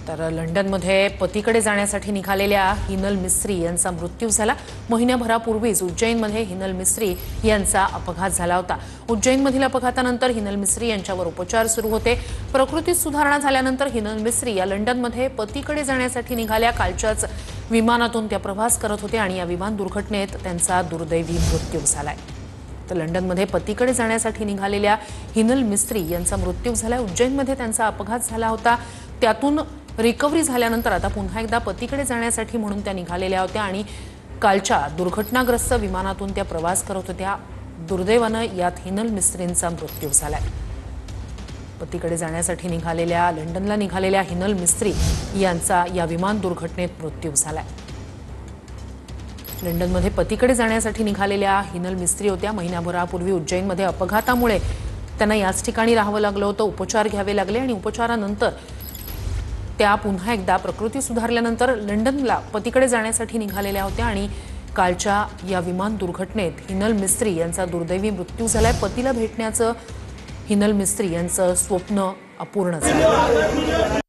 तर लंडनमध्ये पतीकडे जाण्यासाठी निघालेल्या हिनल मिस्त्री यांचा मृत्यू झाला। महिन्याभरापूर्वीच उज्जैनमध्ये हिनल मिस्त्री यांचा अपघात झाला होता। उज्जैनमधील अपघातानंतर हिनल मिस्त्री यांच्यावर उपचार सुरू होते। प्रकृतीत सुधारणा झाल्यानंतर हिनल मिस्त्री या लंडनमध्ये पतीकडे जाण्यासाठी निघाल्या। कालच्याच विमानातून त्या प्रवास करत होते आणि या विमान दुर्घटनेत त्यांचा दुर्दैवी मृत्यू झालाय। तर लंडनमध्ये पतीकडे जाण्यासाठी निघालेल्या हिनल मिस्त्री यांचा मृत्यू झाला। उज्जैनमध्ये त्यांचा अपघात झाला होता। त्यातून रिकव्हरी झाल्यानंतर आता पुन्हा एकदा पतीकडे जाण्यासाठी म्हणून त्या निघालेल्या होत्या आणि कालच्या दुर्घटनाग्रस्त विमानातून त्या प्रवास करत होत्या। दुर्दैवाने यात हिनल मिस्त्रींचा मृत्यू झालाय। पतीकडे जाण्यासाठी लंडनला निघालेल्या हिनल मिस्त्री यांचा या विमान दुर्घटनेत मृत्यू झालाय। लंडनमध्ये पतीकडे जाण्यासाठी निघालेल्या हिनल मिस्त्री होत्या। महिन्याभरापूर्वी उज्जैनमध्ये अपघातामुळे त्यांना याच ठिकाणी राहावं लागलं होतं। उपचार घ्यावे लागले आणि उपचारानंतर त्या पुन्हा एकदा प्रकृती सुधारल्यानंतर लंडनला पतीकडे जाण्यासाठी निघालेल्या होत्या आणि कालच्या या विमान दुर्घटनेत हिनल मिस्त्री यांचा दुर्दैवी मृत्यू झालाय। पतीला भेटण्याचं हिनल मिस्त्री यांचं स्वप्न अपूर्ण झालं।